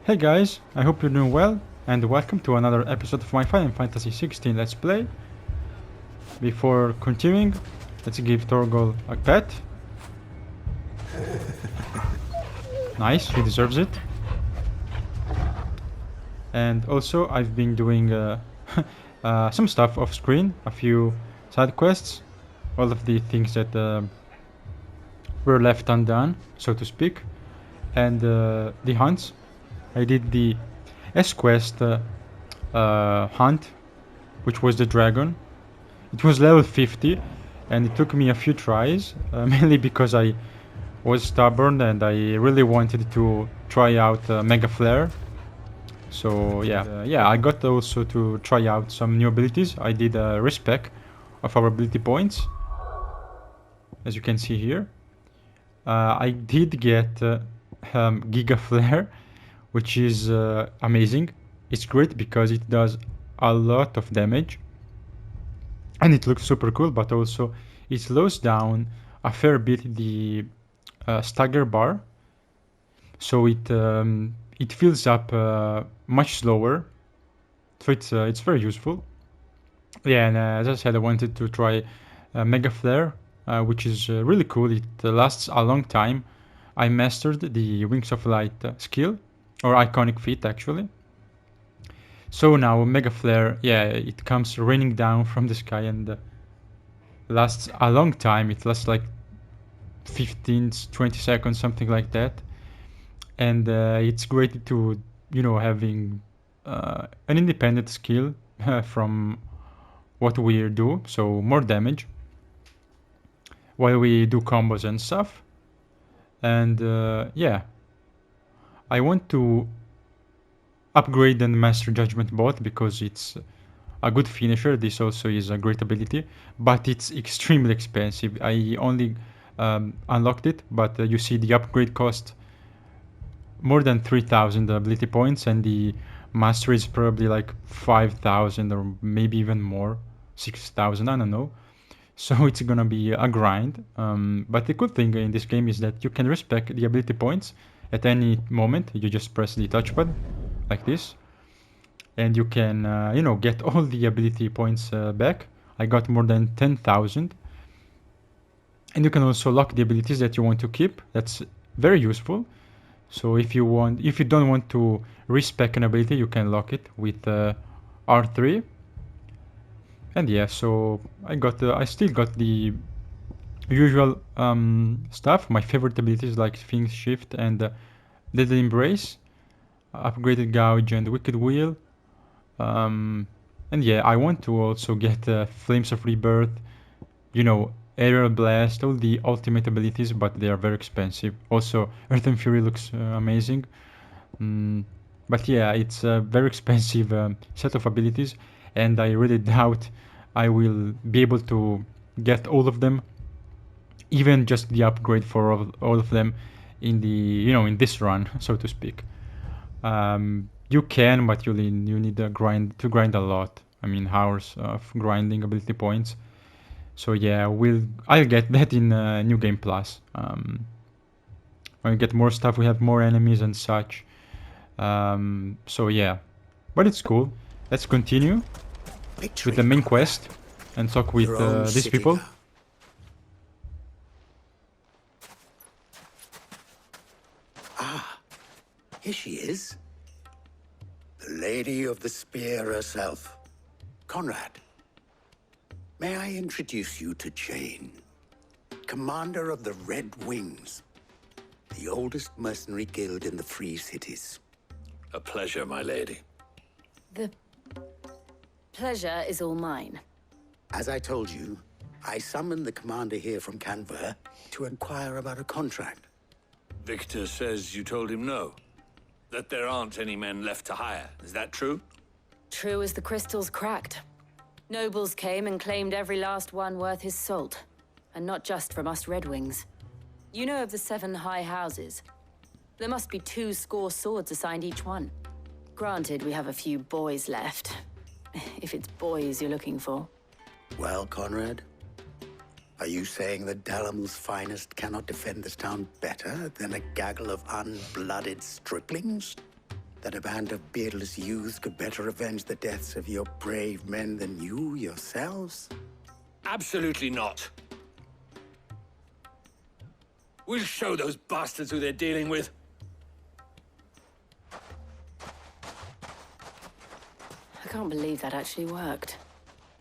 Hey guys, I hope you're doing well, and welcome to another episode of my Final Fantasy XVI Let's Play. Before continuing, let's give Torgal a pet. Nice, he deserves it. And also, I've been doing some stuff off screen, a few side quests, all of the things that were left undone, so to speak, and the hunts. I did the S quest hunt, which was the dragon. It was level 50, and it took me a few tries, mainly because I was stubborn and I really wanted to try out Mega Flare. So yeah, I got also to try out some new abilities. I did a respec of our ability points, as you can see here. I did get Giga Flare, which is amazing. It's great because it does a lot of damage and it looks super cool, but also it slows down a fair bit the stagger bar, so it fills up much slower. So it's very useful. Yeah, and as I said, I wanted to try Mega Flare, which is really cool. It lasts a long time. I mastered the Wings of Light skill, or iconic feat actually. So now Mega Flare, yeah, it comes raining down from the sky and lasts a long time. It lasts like 15, 20 seconds, something like that. And it's great to, having an independent skill from what we do, so more damage while we do combos and stuff. And yeah, I want to upgrade and master Judgment Bolt because it's a good finisher. This also is a great ability, but it's extremely expensive. I only unlocked it, but you see the upgrade cost more than 3,000 ability points, and the master is probably like 5,000 or maybe even more, 6,000, I don't know. So it's gonna be a grind. But the cool thing in this game is that you can respec the ability points at any moment. You just press the touchpad like this, and you can, get all the ability points back. I got more than 10,000. And you can also lock the abilities that you want to keep. That's very useful. So if you don't want to respec an ability, you can lock it with R3. And yeah, so I still got the usual stuff. My favorite abilities like Sphinx Shift and Deadly Embrace, upgraded Gouge and Wicked Wheel. And yeah, I want to also get Flames of Rebirth, Aerial Blast, all the ultimate abilities, but they are very expensive. Also, Earth and Fury looks amazing. But yeah, it's a very expensive set of abilities, and I really doubt I will be able to get all of them, even just the upgrade for all of them in in this run, so to speak. You can, but you need to grind a lot. I mean, hours of grinding ability points. So yeah, I'll get that in New Game Plus. When we get more stuff, we have more enemies and such. So yeah, but it's cool. Let's continue with the main quest and talk with these people. Ah, here she is. The Lady of the Spear herself. Conrad. May I introduce you to Jane, commander of the Red Wings, the oldest mercenary guild in the Free Cities. A pleasure, my lady. The pleasure is all mine. As I told you, I summoned the commander here from Kanver to inquire about a contract. Victor says you told him no. That there aren't any men left to hire. Is that true? True as the crystals cracked. Nobles came and claimed every last one worth his salt. And not just from us Red Wings. You know of the 7 high houses. There must be 2 score swords assigned each one. Granted, we have a few boys left. If it's boys you're looking for. Well, Conrad, are you saying that Dalamul's finest cannot defend this town better than a gaggle of unblooded striplings? that a band of beardless youths could better avenge the deaths of your brave men than you yourselves? Absolutely not. We'll show those bastards who they're dealing with. I can't believe that actually worked.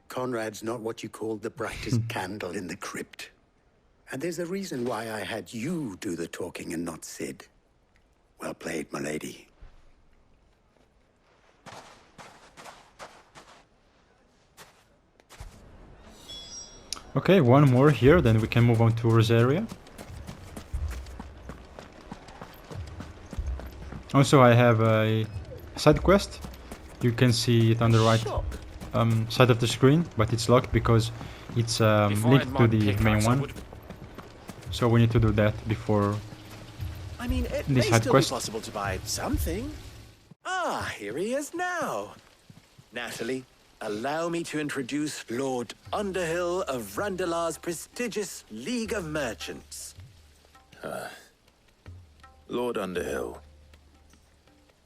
Conrad's not what you call the brightest candle in the crypt. And there's a reason why I had you do the talking and not Sid. Well played, my lady. Okay, one more here, then we can move on to Rosaria. Also, I have a side quest. You can see it on the right side of the screen, but it's locked because it's linked to the main one. So we need to do that before I mean, it this may side still quest. be possible to buy something. Ah, here he is now. Natalie, allow me to introduce Lord Underhill of Randalar's prestigious League of Merchants. Lord Underhill.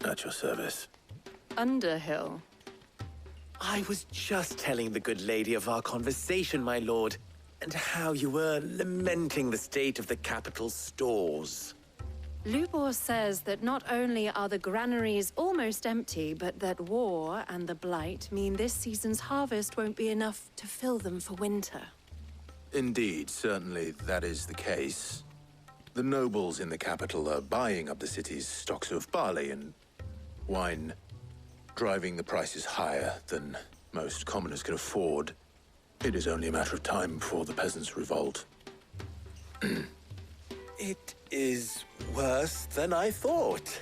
At your service. Underhill. I was just telling the good lady of our conversation, my lord, and how you were lamenting the state of the capital's stores. Lubor says that not only are the granaries almost empty, but that war and the Blight mean this season's harvest won't be enough to fill them for winter. Indeed, certainly that is the case. The nobles in the capital are buying up the city's stocks of barley and wine, driving the prices higher than most commoners can afford. It is only a matter of time before the peasants revolt. It is worse than I thought.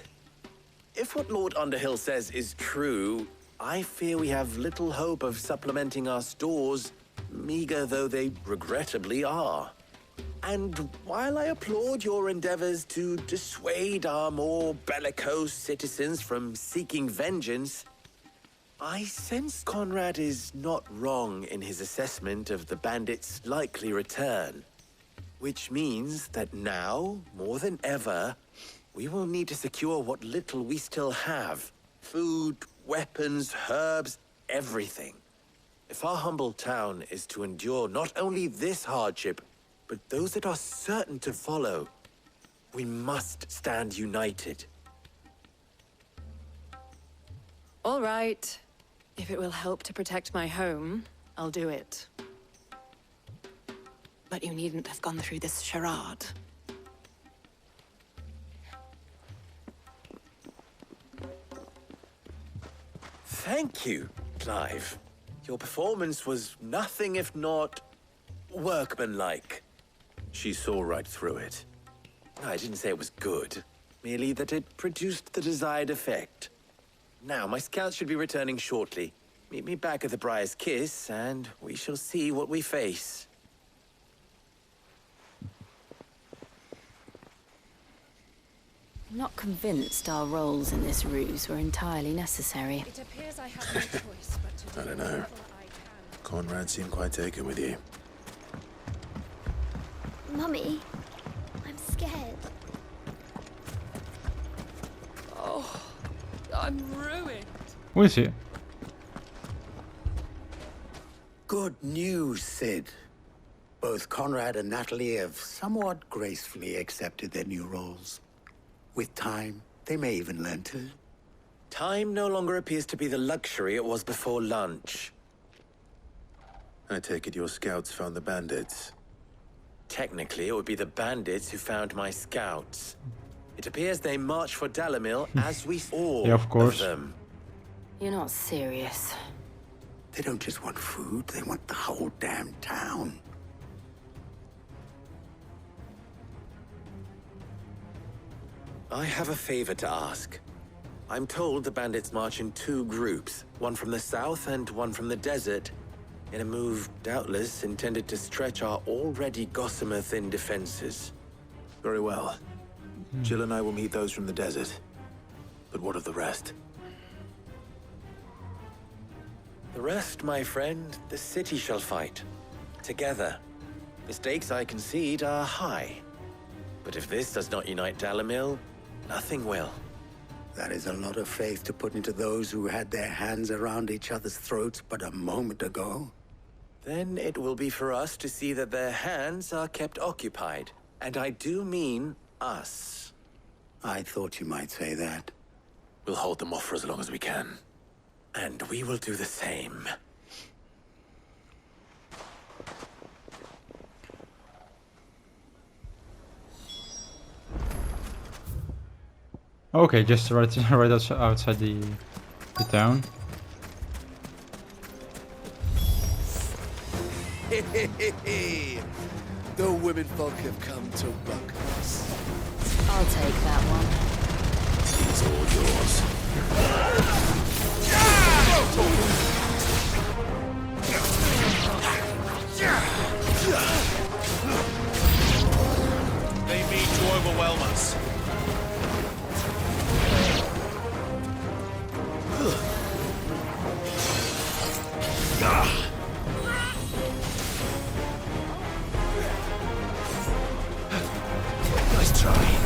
If what Lord Underhill says is true, I fear we have little hope of supplementing our stores, meager though they regrettably are. And while I applaud your endeavors to dissuade our more bellicose citizens from seeking vengeance, I sense Conrad is not wrong in his assessment of the bandits' likely return. Which means that now, more than ever, we will need to secure what little we still have. Food, weapons, herbs, everything. If our humble town is to endure not only this hardship, but those that are certain to follow, we must stand united. All right. If it will help to protect my home, I'll do it. But you needn't have gone through this charade. Thank you, Clive. Your performance was nothing if not workmanlike. She saw right through it. I didn't say it was good, merely that it produced the desired effect. Now, my scouts should be returning shortly. Meet me back at the Briar's Kiss, and we shall see what we face. I'm not convinced our roles in this ruse were entirely necessary. It appears I have no choice but to do I don't know. whatever I can. Conrad seemed quite taken with you. Mummy, I'm scared. Oh, I'm ruined. What is it? Good news, Sid. Both Conrad and Natalie have somewhat gracefully accepted their new roles. With time, they may even learn to. Time no longer appears to be the luxury it was before lunch. I take it your scouts found the bandits. Technically, it would be the bandits who found my scouts. It appears they marched for Dalamil as we all Yeah, of course. them. You're not serious. They don't just want food, they want the whole damn town. I have a favor to ask. I'm told the bandits march in two groups, one from the south and one from the desert, in a move doubtless intended to stretch our already gossamer-thin defenses. Very well. Jill and I will meet those from the desert. But what of the rest? The rest, my friend, the city shall fight. Together. The stakes, I concede, are high. But if this does not unite Dalamil, nothing will. That is a lot of faith to put into those who had their hands around each other's throats but a moment ago. Then it will be for us to see that their hands are kept occupied. And I do mean us. I thought you might say that. We'll hold them off for as long as we can. And we will do the same. Okay, just right outside the town. The women folk have come to welcome us. I'll take that one. It's all yours. They mean to overwhelm us. Nice try.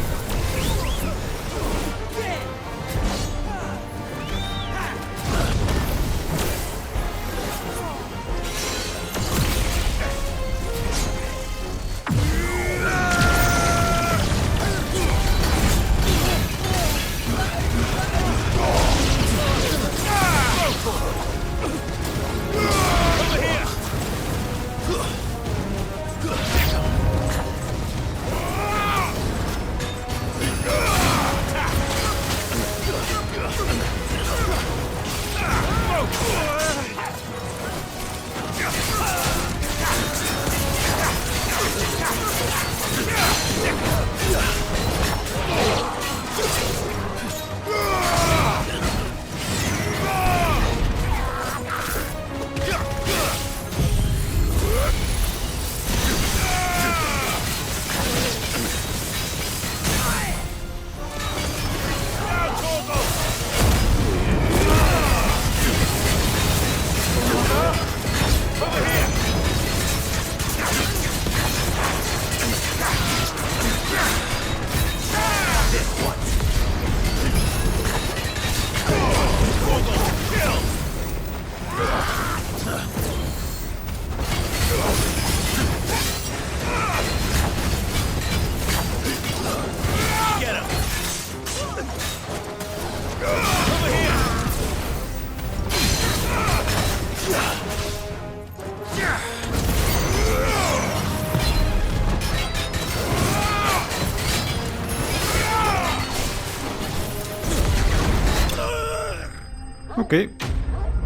Okay,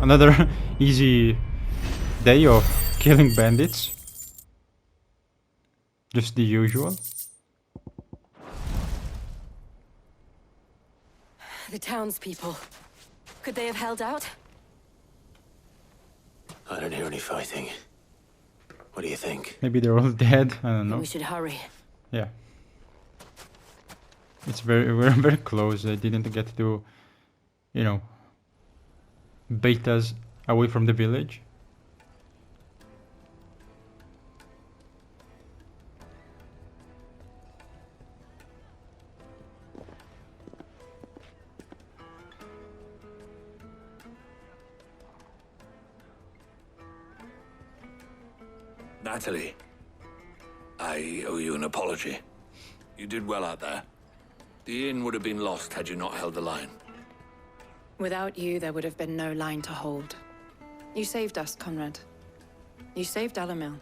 another easy day of killing bandits. Just the usual. The townspeople. Could they have held out? I don't hear any fighting. What do you think? Maybe they're all dead. I don't know. We should hurry. Yeah. We're very close. I didn't get to, you know, bait us away from the village. Natalie, I owe you an apology. You did well out there. The inn would have been lost had you not held the line. Without you, there would have been no line to hold. You saved us, Conrad. You saved Alamil.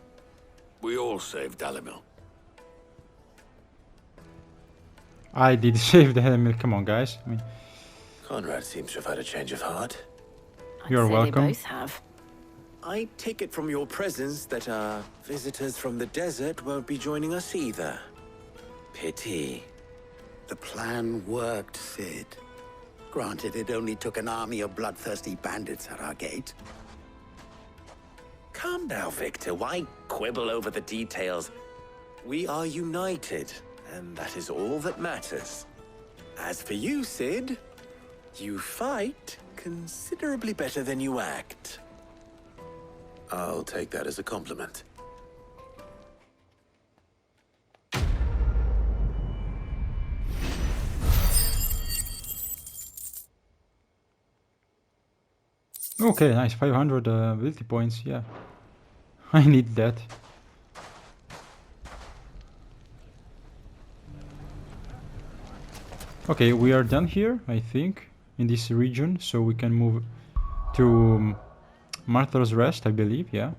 We all saved Dalimil. I did save the enemy. Come on, guys. I mean, Conrad seems to have had a change of heart. You're I'd say welcome. They both have. I take it from your presence that our visitors from the desert won't be joining us either. Pity. The plan worked, Sid. Granted, it only took an army of bloodthirsty bandits at our gate. Calm now, Victor. Why quibble over the details? We are united, and that is all that matters. As for you, Sid, you fight considerably better than you act. I'll take that as a compliment. Okay, nice. 500 ability points, yeah. I need that. Okay, we are done here, I think, in this region, so we can move to Martha's Rest, I believe, yeah.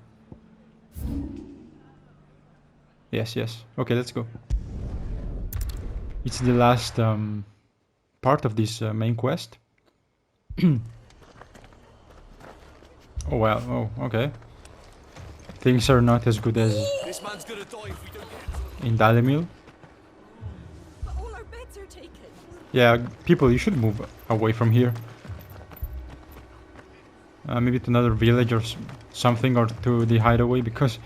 Yes, yes. Okay, let's go. It's the last part of this main quest. Oh, well, oh, okay. Things are not as good as This man's gonna die if we don't get him. in Dalimil. But all our beds are taken. Yeah, people, you should move away from here. Maybe to another village or something, or to the hideaway, because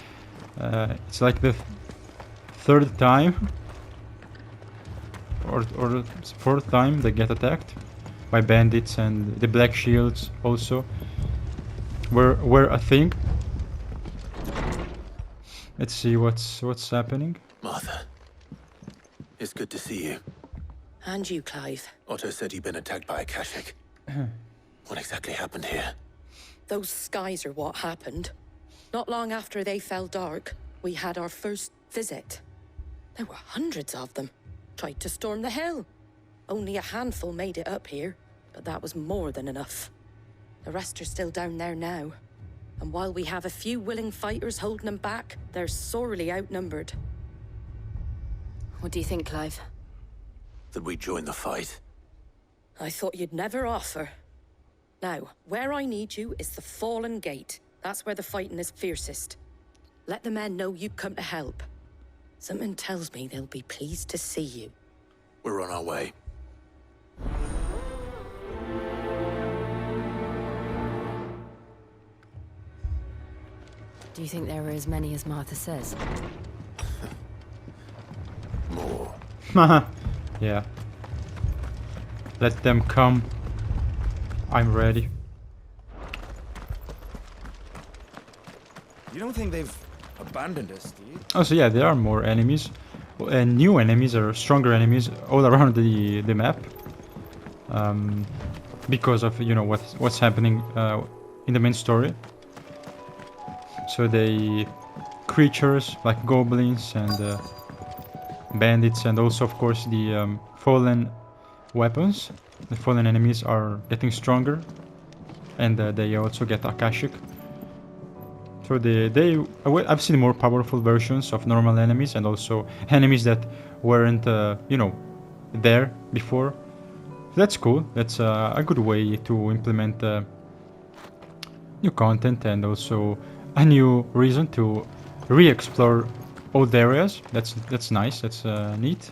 it's like the third time or fourth time they get attacked by bandits, and the black shields also were a thing. Let's see what's happening. Martha, it's good to see you. And you, Clive. Otto said you'd been attacked by akashic. What exactly happened here? Those skies are what happened. Not long after they fell dark, we had our first visit. There were hundreds of them. Tried to storm the hill. Only a handful made it up here, but that was more than enough. The rest are still down there now. And while we have a few willing fighters holding them back, they're sorely outnumbered. What do you think, Clive? That we join the fight? I thought you'd never offer. Now, where I need you is the Fallen Gate. That's where the fighting is fiercest. Let the men know you come to help. Something tells me they'll be pleased to see you. We're on our way. Do you think there are as many as Martha says? More. Yeah. Let them come. I'm ready. You don't think they've abandoned us, do you? Oh, so yeah, there are more enemies, and new enemies or stronger enemies all around the map. Because of, you know, what's happening in the main story. So the creatures like goblins and bandits, and also of course the fallen weapons. The fallen enemies are getting stronger, and they also get akashic. So I've seen more powerful versions of normal enemies, and also enemies that weren't you know, there before. That's cool. That's a good way to implement new content, and also a new reason to re-explore old areas. That's nice. That's neat.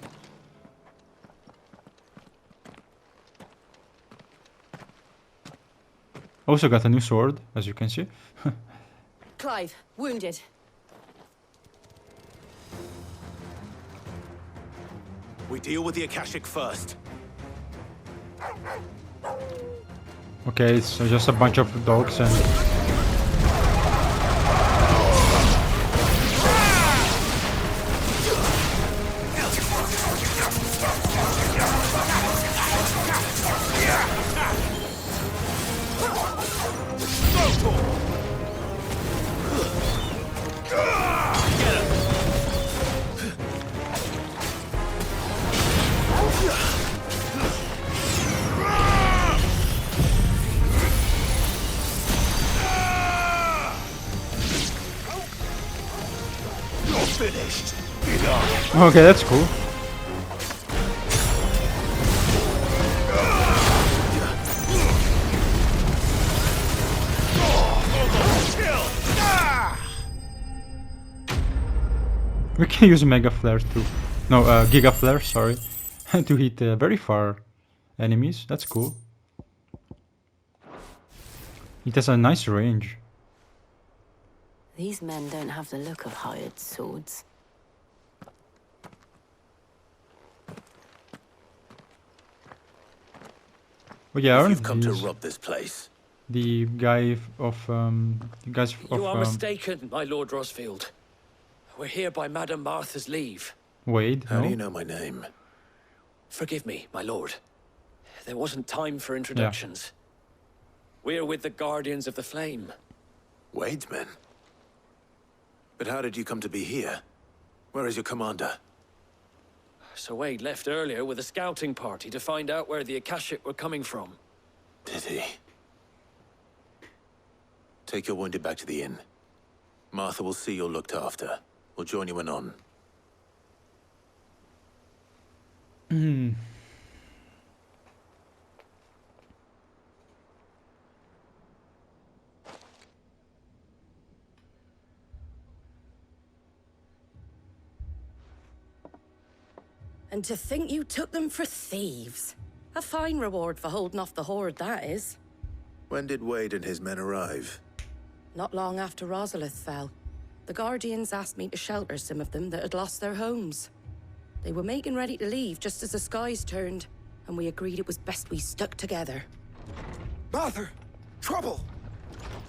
Also got a new sword, as you can see. Clive, wounded. We deal with the akashic first. Okay, it's just a bunch of dogs and... Okay, that's cool. We can use Mega Flare too. No, Giga Flare, sorry. To hit very far enemies. That's cool. It has a nice range. These men don't have the look of hired swords. Oh yeah, If aren't you've come to these rob this place, the guy of the guys of You are mistaken, my Lord Rosfield. We're here by Madame Martha's leave. Wade? how No? do you know my name? Forgive me, my lord. There wasn't time for introductions. We're with the Guardians of the Flame. Wademen? But how did you come to be here? Where is your commander? Sir Wade left earlier with a scouting party to find out where the Akashic were coming from. Did he? Take your wounded back to the inn. Martha will see you're looked after. We'll join you anon. And to think you took them for thieves. A fine reward for holding off the horde, that is. When did Wade and his men arrive? Not long after Rosalith fell. The Guardians asked me to shelter some of them that had lost their homes. They were making ready to leave just as the skies turned, and we agreed it was best we stuck together. Martha! Trouble!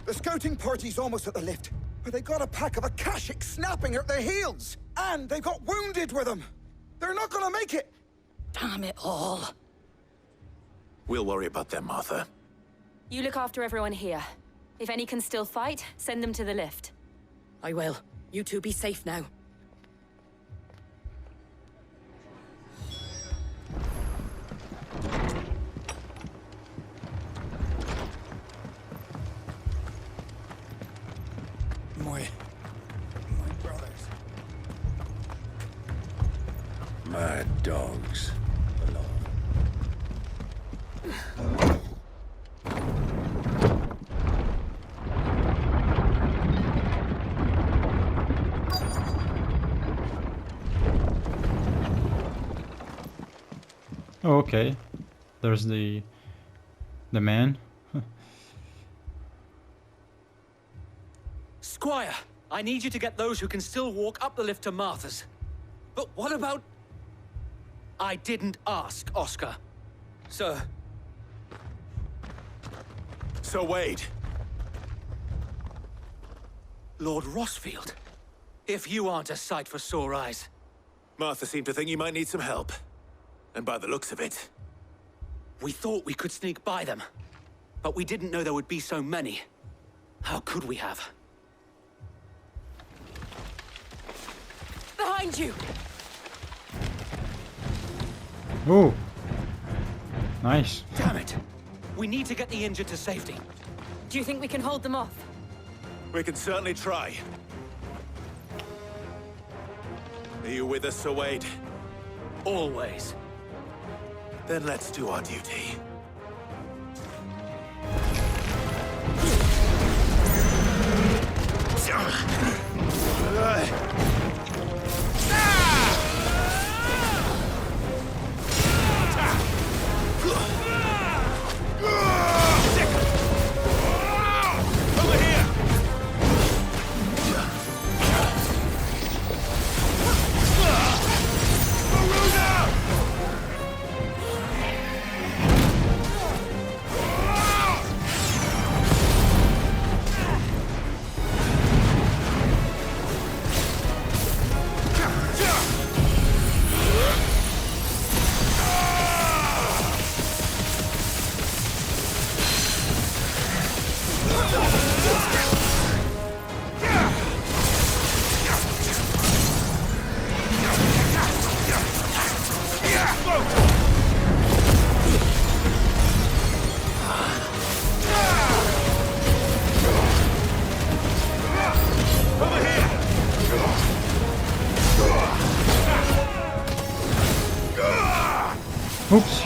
The scouting party's almost at the lift, but they got a pack of akashic snapping at their heels! And they got wounded with them! They're not gonna make it! Damn it all. We'll worry about them, Martha. You look after everyone here. If any can still fight, send them to the lift. I will. You two be safe now. My brothers. Mad dogs. Oh, okay. There's the man. Squire, I need you to get those who can still walk up the lift to Martha's. But what about... I didn't ask, Oscar. Sir. Sir Wade! Lord Rossfield. If you aren't a sight for sore eyes. Martha seemed to think you might need some help. And by the looks of it... We thought we could sneak by them. But we didn't know there would be so many. How could we have? Behind you! Oh, nice. Damn it! We need to get the injured to safety. Do you think we can hold them off? We can certainly try. Are you with us, Sir Wade? Always. Then let's do our duty. Oops.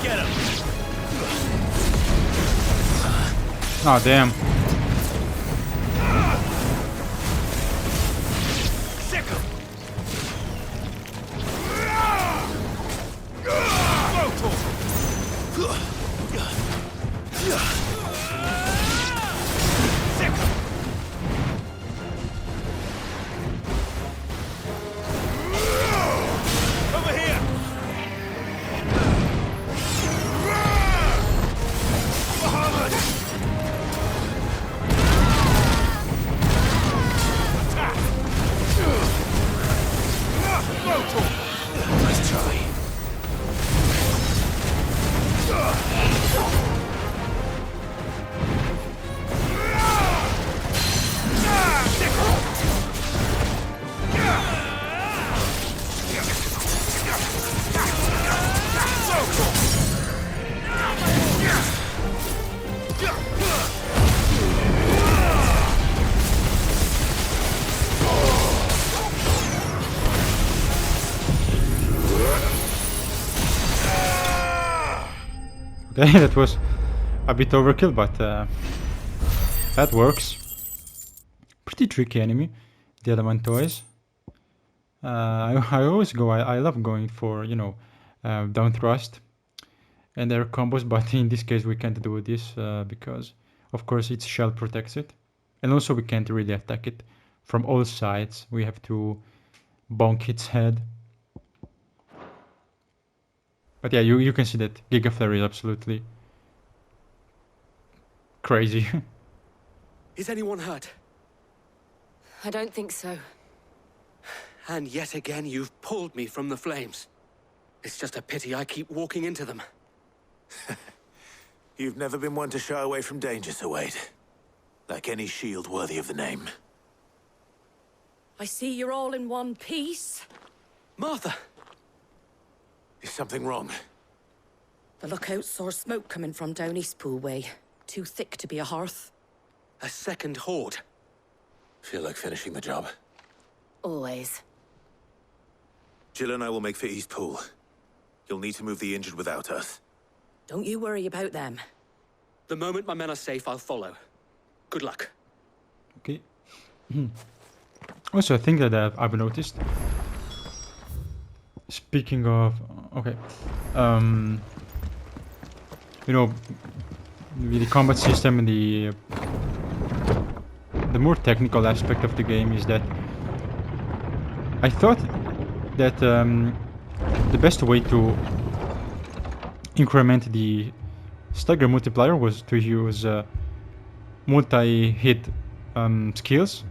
Get him! Oh, damn. Sick him! Okay, that was a bit overkill, but that works. Pretty tricky enemy, the Elementoids. I always go, I love going for, you know, down thrust and their combos, but in this case we can't do this because, of course, its shell protects it. And also we can't really attack it from all sides. We have to bonk its head. But yeah, you can see that Giga Flare is absolutely crazy. Is anyone hurt? I don't think so. And yet again, you've pulled me from the flames. It's just a pity I keep walking into them. You've never been one to shy away from danger, Sir Wade. Like any shield worthy of the name. I see you're all in one piece. Martha! Is something wrong? The lookout saw smoke coming from down Eastpool way. Too thick to be a hearth. A second horde. Feel like finishing the job. Always. Jill and I will make for Eastpool. You'll need to move the injured without us. Don't you worry about them. The moment my men are safe, I'll follow. Good luck. Okay. Also, a thing that I've noticed. Speaking of, okay, you know, with the combat system and the more technical aspect of the game is that I thought that the best way to increment the stagger multiplier was to use multi-hit skills.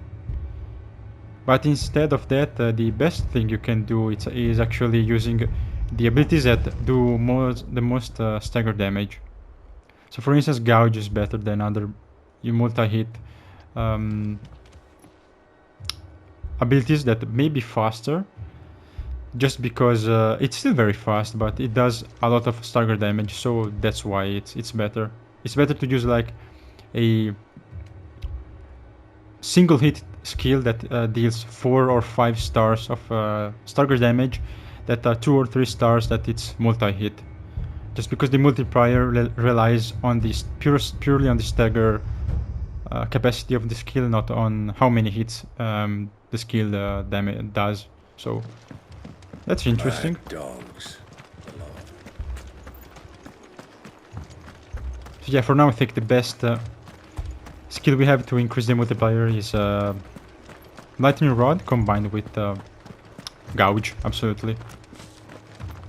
But instead of that, the best thing you can do is actually using the abilities that do the most stagger damage. So for instance, Gouge is better than other multi-hit abilities that may be faster, just because it's still very fast, but it does a lot of stagger damage, so that's why it's better. It's better to use like a single hit skill that deals 4 or 5 stars of stagger damage, that 2 or 3 stars that it's multi-hit. Just because the multiplier relies on this purely on the stagger capacity of the skill, not on how many hits the skill damage does. So that's interesting. Dogs. So yeah, for now I think the best skill we have to increase the multiplier is Lightning Rod combined with Gouge, absolutely.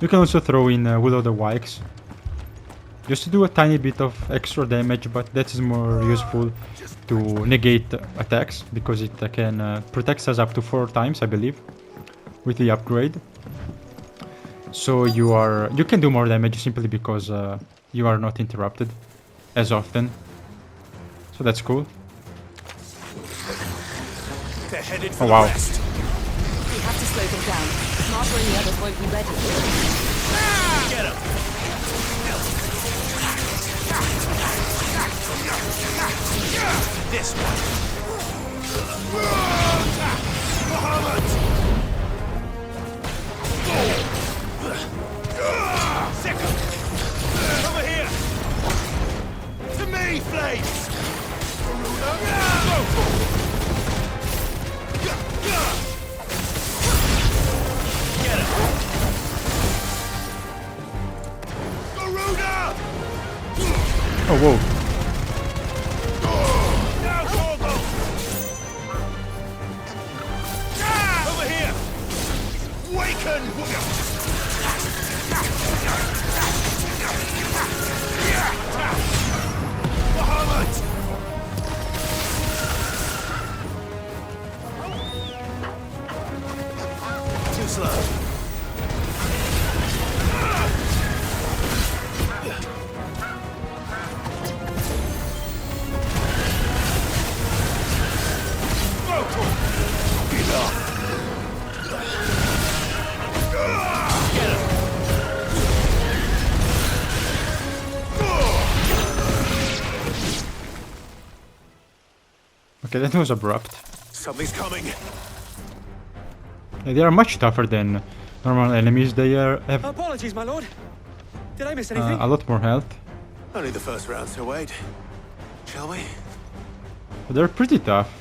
You can also throw in Will o' the Wisps, just to do a tiny bit of extra damage, but that is more useful to negate attacks, because it can protect us up to 4 times, I believe, with the upgrade. So you can do more damage simply because you are not interrupted as often. So that's cool. They're headed for Oh the wow. west. We have to slow them down. Martha and the others won't be ready. Get him! This one. Bahamut! Second! Over here! To me, Flames! Get him! Garuda! Oh whoa. Now, Corvo! Over here! Waken! Bahamut! Too slow. Okay, that was abrupt. Something's coming. They are much tougher than normal enemies. They have Apologies, my lord. Did I miss anything? a lot more health. Only the first round, so wait. Shall we? They're pretty tough.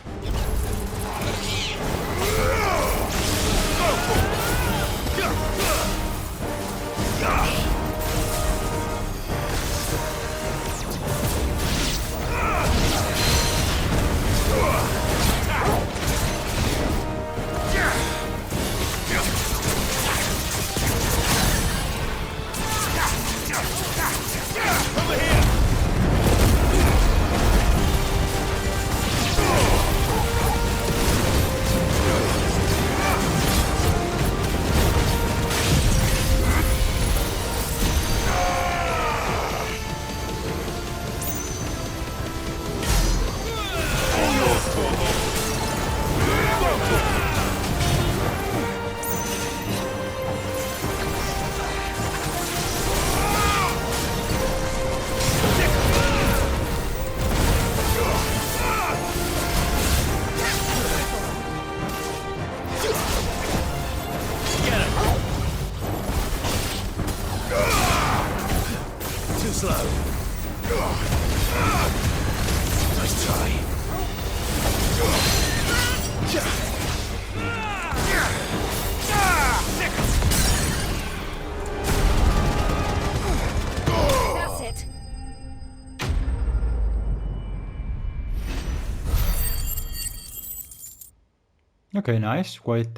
Okay, nice. Quite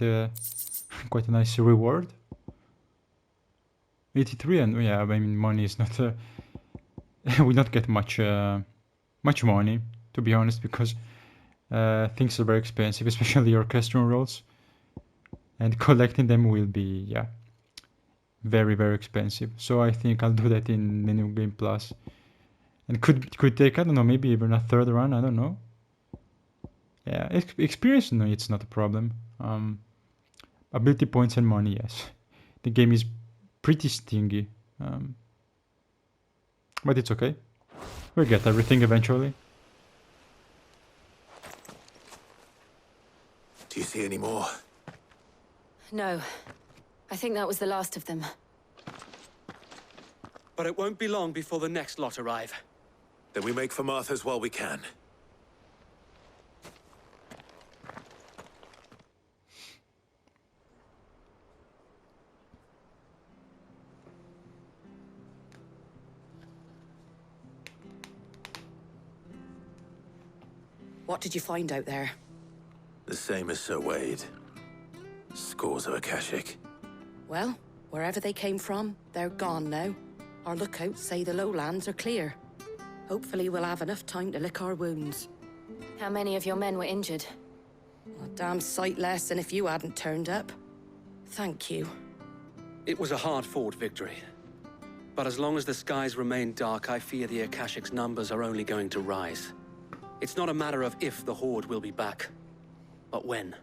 quite a nice reward. 83, and yeah, I mean, money is not we don't get much much money, to be honest, because things are very expensive, especially orchestral rolls, and collecting them will be, yeah, very, very expensive. So I think I'll do that in the New Game Plus, and could take, I don't know, maybe even a third run. I don't know. Yeah, experience, no, it's not a problem. Ability points and money, yes. The game is pretty stingy, but it's okay. We'll get everything eventually. Do you see any more? No. I think that was the last of them. But it won't be long before the next lot arrive. Then we make for Martha's while we can. What did you find out there? The same as Sir Wade. Scores of akashic. Well, wherever they came from, they're gone now. Our lookouts say the lowlands are clear. Hopefully we'll have enough time to lick our wounds. How many of your men were injured? A damn sight less than if you hadn't turned up. Thank you. It was a hard-fought victory. But as long as the skies remain dark, I fear the Akashic's numbers are only going to rise. It's not a matter of if the Horde will be back, but when.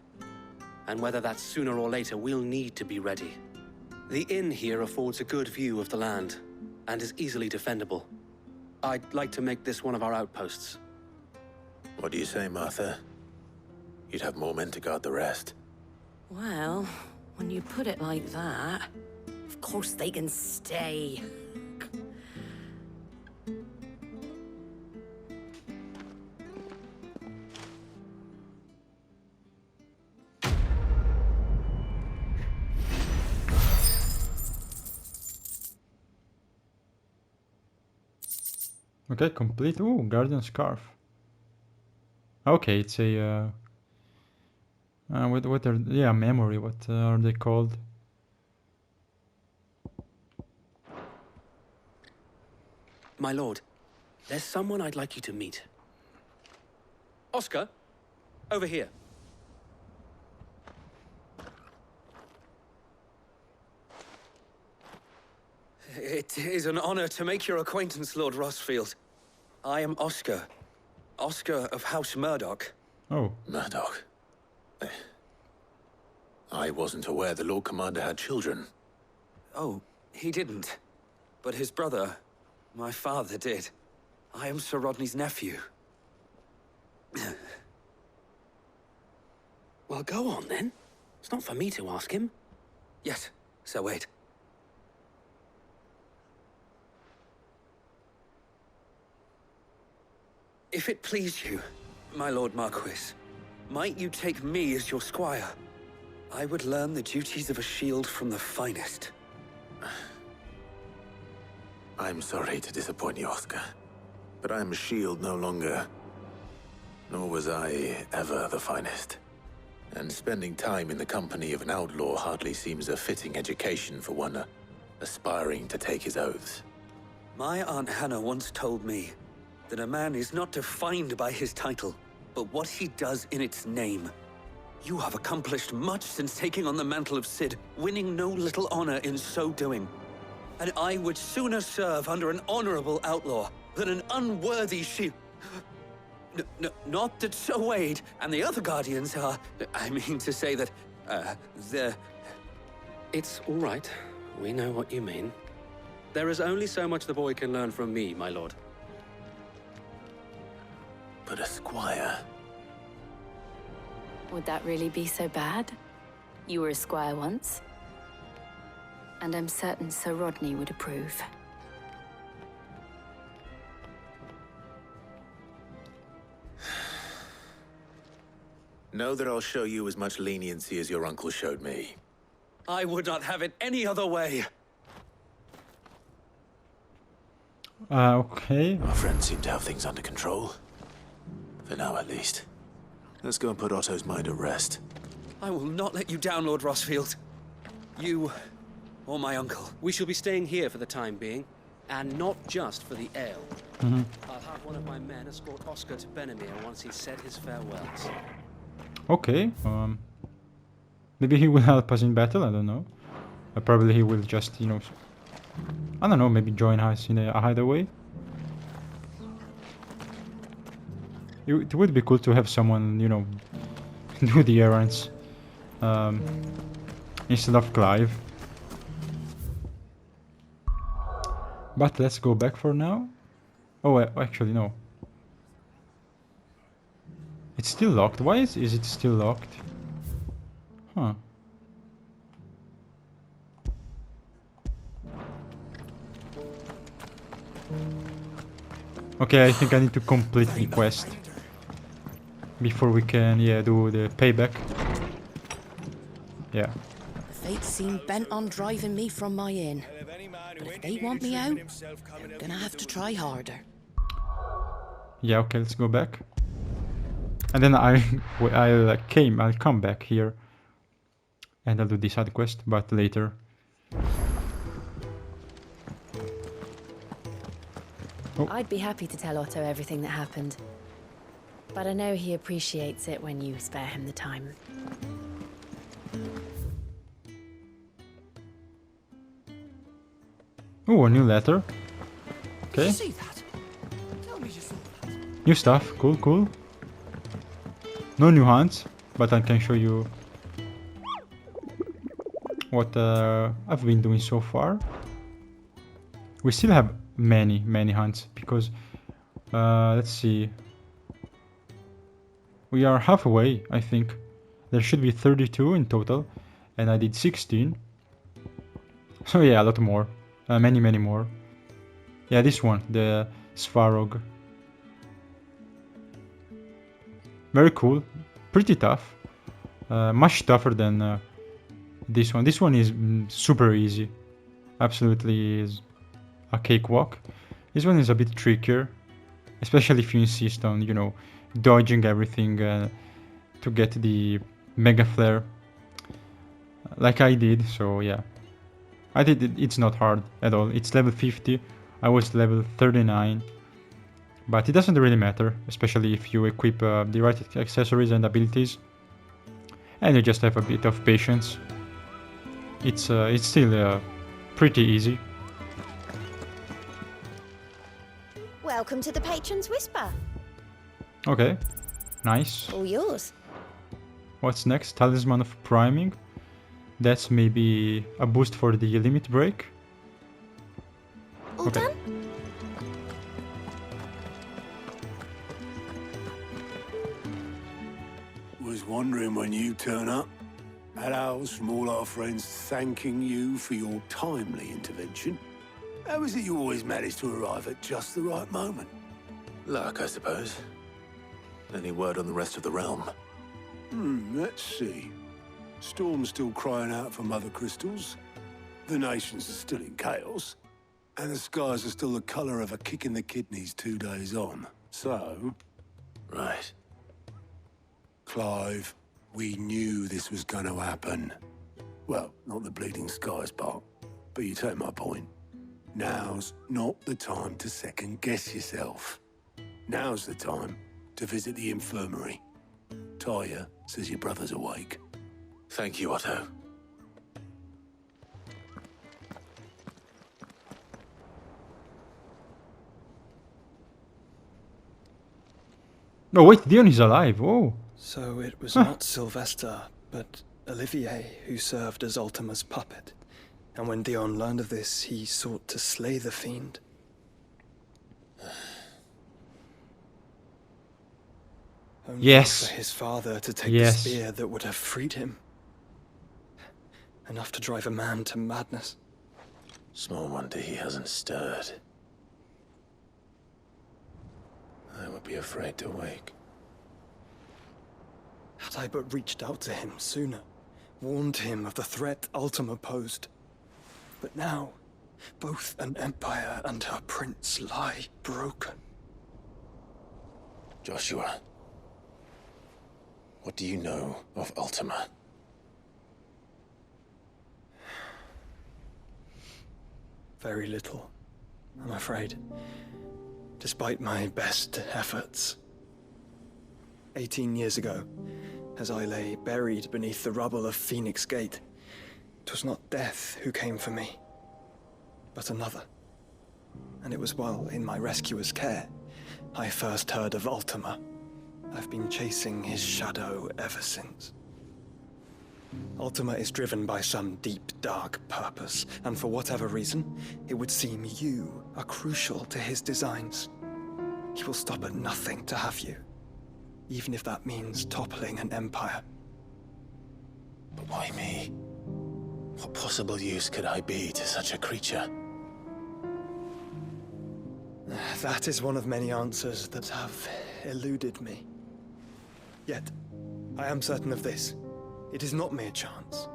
And whether that's sooner or later, we'll need to be ready. The inn here affords a good view of the land, and is easily defendable. I'd like to make this one of our outposts. What do you say, Martha? You'd have more men to guard the rest. Well, when you put it like that, of course they can stay. Okay, complete. Ooh, Guardian Scarf. Okay, it's a what are, yeah, memory. What are they called? My lord, there's someone I'd like you to meet. Oscar, over here. It is an honor to make your acquaintance, Lord Rossfield. I am Oscar. Oscar of House Murdoch. Oh. Murdoch. I wasn't aware the Lord Commander had children. Oh, he didn't. But his brother, my father, did. I am Sir Rodney's nephew. Well, go on, then. It's not for me to ask him. Yes, Sir Wade. If it please you, my Lord Marquis, might you take me as your squire? I would learn the duties of a shield from the finest. I'm sorry to disappoint you, Oscar, but I'm a shield no longer. Nor was I ever the finest. And spending time in the company of an outlaw hardly seems a fitting education for one aspiring to take his oaths. My Aunt Hannah once told me that a man is not defined by his title, but what he does in its name. You have accomplished much since taking on the mantle of Cid, winning no little honor in so doing. And I would sooner serve under an honorable outlaw than an unworthy shield. Not that Sir Wade and the other guardians are... I mean to say that, they're... It's all right. We know what you mean. There is only so much the boy can learn from me, my lord. But a squire... Would that really be so bad? You were a squire once. And I'm certain Sir Rodney would approve. Know that I'll show you as much leniency as your uncle showed me. I would not have it any other way. Okay. Our friends seem to have things under control. For now, at least. Let's go and put Otto's mind at rest. I will not let you down, Lord Rossfield. You... or my uncle. We shall be staying here for the time being, and not just for the ale. I'll have one of my men escort Oscar to Benimir once he's said his farewells. Okay. Maybe he will help us in battle, I don't know. Probably he will just, you know... I don't know, maybe join us in a hideaway. It would be cool to have someone, you know, do the errands. Instead of Clive. But let's go back for now. Oh, actually no. It's still locked. Why is it still locked? Huh. Okay, I think I need to complete the quest before we can, yeah, do the payback. Yeah. The fates seem bent on driving me from my inn. But if they want me out, they're gonna have to try harder. Yeah, okay, let's go back. And then I'll come back here and I'll do the side quest, but later. Oh. I'd be happy to tell Otto everything that happened. But I know he appreciates it when you spare him the time. Oh, a new letter. Okay. See that? Tell me you saw that. New stuff. Cool, cool. No new hunts, but I can show you what I've been doing so far. We still have many hunts because let's see. We are halfway, I think. There should be 32 in total, and I did 16. So yeah, a lot more. Many more. Yeah, this one, the Svarog. Very cool. Pretty tough. Much tougher than this one. This one is super easy. Absolutely is a cakewalk. This one is a bit trickier. Especially if you insist on, you know, dodging everything to get the Mega Flare. Like I did, so yeah. I did it, it's not hard at all. It's level 50. I was level 39. But it doesn't really matter, especially if you equip the right accessories and abilities. And you just have a bit of patience. It's still pretty easy. Welcome to the Patron's Whisper. Okay, nice. All yours. What's next? Talisman of Priming. That's maybe a boost for the limit break. All done? Was wondering when you turn up. Hellos from all our friends thanking you for your timely intervention. How is it you always manage to arrive at just the right moment? Luck, I suppose. Any word on the rest of the realm? Let's see. Storm's still crying out for mother crystals. The nations are still in chaos. And the skies are still the colour of a kick in the kidneys 2 days on. So... Right. Clive, we knew this was going to happen. Well, not the bleeding skies part, but you take my point. Now's not the time to second-guess yourself. Now's the time to visit the infirmary. Taya says your brother's awake. Thank you, Otto. No, wait, Dion is alive. Oh. So it was not Sylvester, but Olivier who served as Ultima's puppet. And when Dion learned of this, he sought to slay the fiend. Only Yes. for his father to take Yes. the spear that would have freed him. Enough to drive a man to madness. Small wonder he hasn't stirred. I would be afraid to wake. Had I but reached out to him sooner, warned him of the threat Ultima posed. But now, both an empire and her prince lie broken. Joshua, what do you know of Ultima? Very little, I'm afraid. Despite my best efforts. 18 years ago, as I lay buried beneath the rubble of Phoenix Gate, 'twas not death who came for me, but another. And it was while in my rescuer's care, I first heard of Ultima. I've been chasing his shadow ever since. Ultima is driven by some deep, dark purpose, and for whatever reason, it would seem you are crucial to his designs. He will stop at nothing to have you, even if that means toppling an empire. But why me? What possible use could I be to such a creature? That is one of many answers that have eluded me. Yet, I am certain of this. It is not mere chance.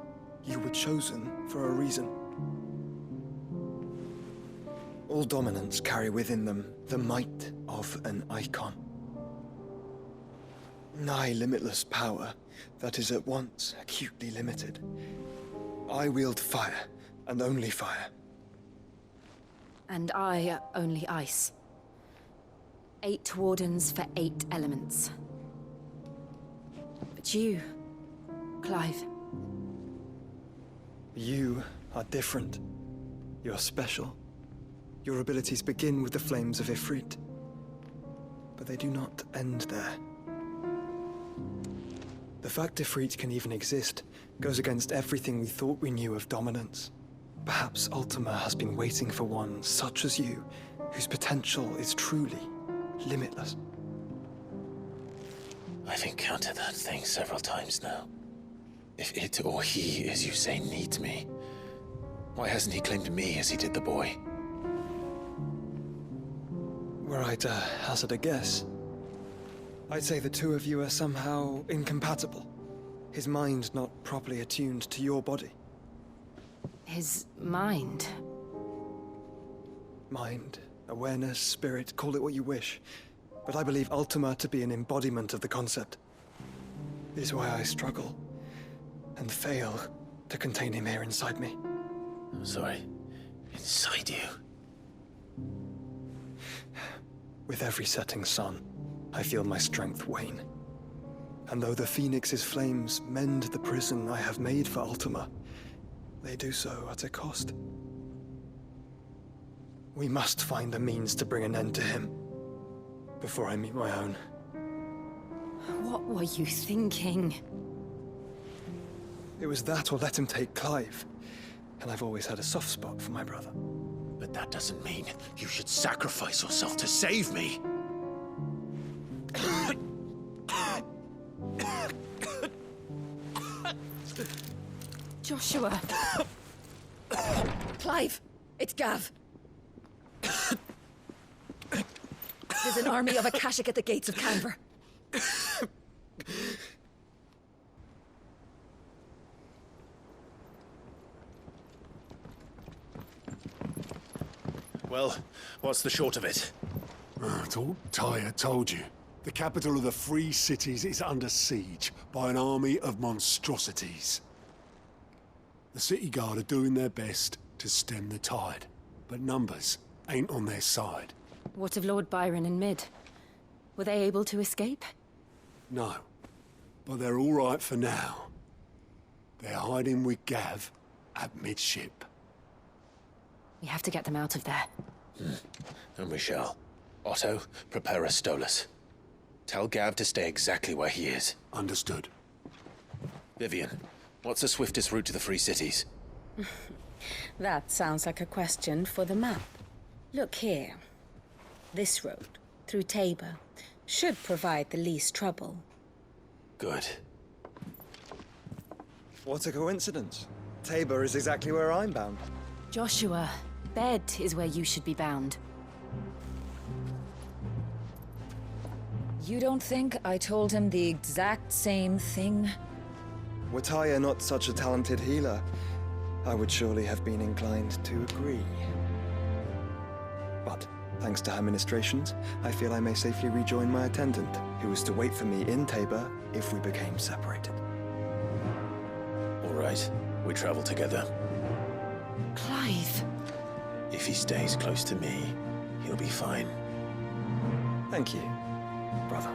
You were chosen for a reason. All dominants carry within them the might of an icon. Nigh limitless power that is at once acutely limited. I wield fire, and only fire. And I only ice. 8 wardens for 8 elements. But you, Clive. You are different. You're special. Your abilities begin with the flames of Ifrit. But they do not end there. The fact Ifrit can even exist goes against everything we thought we knew of dominance. Perhaps Ultima has been waiting for one such as you, whose potential is truly limitless. I've encountered that thing several times now. If it or he, as you say, needs me, why hasn't he claimed me as he did the boy? Were I to hazard a guess, I'd say the two of you are somehow incompatible. His mind not properly attuned to your body. His mind? Mind, awareness, spirit, call it what you wish. But I believe Ultima to be an embodiment of the concept. It is why I struggle and fail to contain him here inside me. I'm sorry. Inside you? With every setting sun, I feel my strength wane. And though the Phoenix's flames mend the prison I have made for Ultima, they do so at a cost. We must find a means to bring an end to him before I meet my own. What were you thinking? It was that or let him take Clive. And I've always had a soft spot for my brother. But that doesn't mean you should sacrifice yourself to save me. Joshua. Clive, it's Gav. There's an army of Akashic at the gates of Kanver. Well, what's the short of it? Tyre told you. The capital of the Free Cities is under siege by an army of monstrosities. The city guard are doing their best to stem the tide, but numbers ain't on their side. What of Lord Byron and Mid? Were they able to escape? No, but they're all right for now. They're hiding with Gav at midship. We have to get them out of there. And we shall. Otto, prepare a Stolas. Tell Gav to stay exactly where he is. Understood. Vivian, what's the swiftest route to the Free Cities? That sounds like a question for the map. Look here. This road, through Tabor, should provide the least trouble. Good. What a coincidence. Tabor is exactly where I'm bound. Joshua, Bed is where you should be bound. You don't think I told him the exact same thing? Were Tyre not such a talented healer, I would surely have been inclined to agree. But, thanks to her ministrations, I feel I may safely rejoin my attendant, who is to wait for me in Tabor if we became separated. All right, we travel together. Clive! If he stays close to me, he'll be fine. Thank you, brother.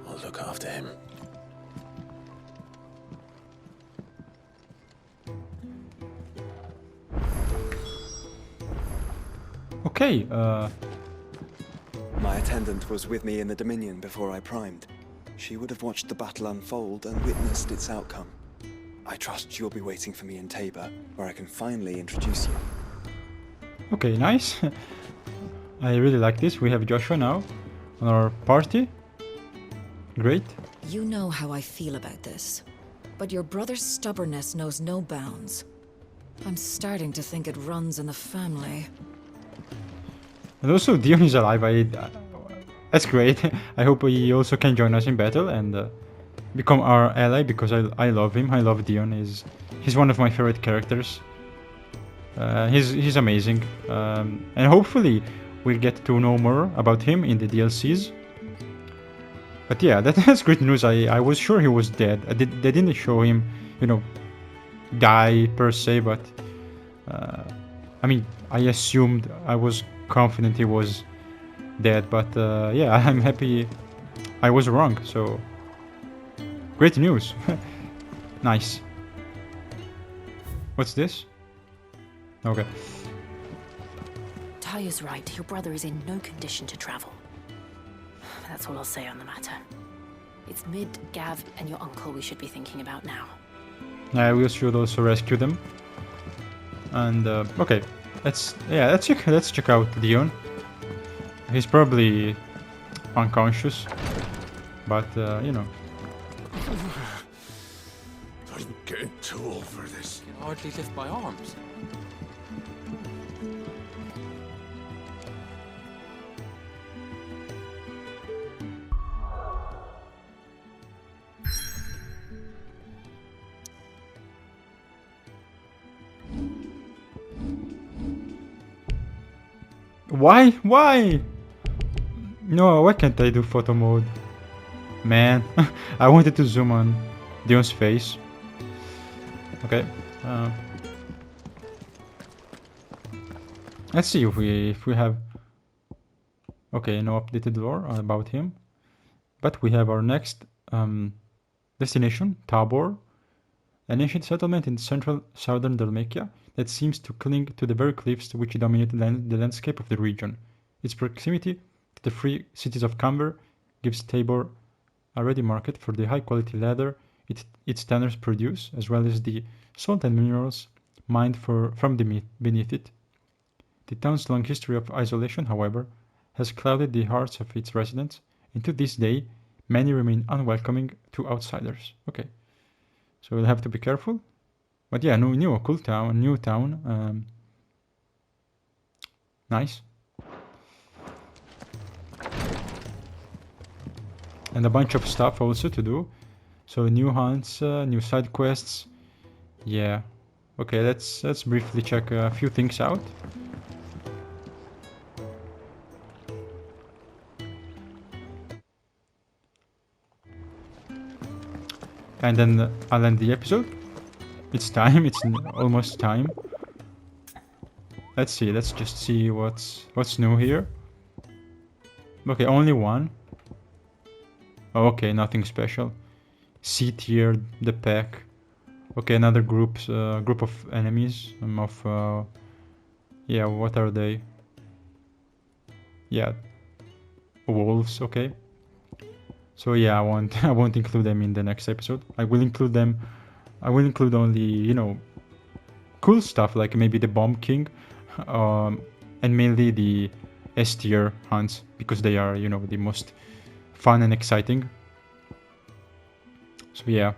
I'll look after him. Okay, My attendant was with me in the Dominion before I primed. She would have watched the battle unfold and witnessed its outcome. I trust you'll be waiting for me in Tabor, where I can finally introduce you. okay, nice. I really like this. We have Joshua now on our party. Great. You know how I feel about this, but your brother's stubbornness knows no bounds. I'm starting to think it runs in the family. And also Dion is alive. That's great. I hope he also can join us in battle and become our ally, because I love him. I love Dion. He's one of my favorite characters. He's amazing. And hopefully we'll get to know more about him in the DLCs. But yeah, that's great news. I was sure he was dead. They didn't show him, you know, die per se, but I mean, I assumed, I was confident he was dead, but yeah, I'm happy I was wrong, so great news. Nice. What's this? Okay. Taya's right. Your brother is in no condition to travel. That's all I'll say on the matter. It's Mid, Gav, and your uncle we should be thinking about now. We should also rescue them. And okay, let's check out Dion. He's probably unconscious, but you know. I'm getting too old for this. I can hardly lift my arms. Why? Why? No, why can't I do photo mode? Man, I wanted to zoom on Dion's face. Okay. Let's see if we have. Okay, no updated lore about him, but we have our next destination, Tabor, an ancient settlement in central southern Dalmatia that seems to cling to the very cliffs which dominate the landscape of the region. Its proximity to the free cities of Kanver gives Tabor a ready market for the high-quality leather its tanners produce, as well as the salt and minerals mined from beneath it. The town's long history of isolation, however, has clouded the hearts of its residents, and to this day, many remain unwelcoming to outsiders. Okay, so we'll have to be careful. But yeah, new town. Nice. and a bunch of stuff also to do. So new hunts, new side quests. Yeah. Okay, let's briefly check a few things out. And then I'll end the episode. It's time. It's almost time. Let's see. Let's just see what's new here. Okay, only one. Oh, okay, nothing special. C tier, the pack. Okay, another group of enemies. Yeah, what are they? Yeah, wolves. Okay. So yeah, I won't include them in the next episode. I will include them. I will include only, you know, cool stuff like maybe the Bomb King, and mainly the S tier hunts because they are, you know, the most fun and exciting. So yeah.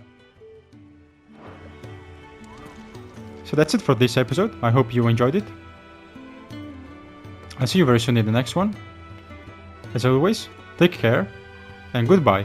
So that's it for this episode. I hope you enjoyed it. I'll see you very soon in the next one. As always, take care and goodbye.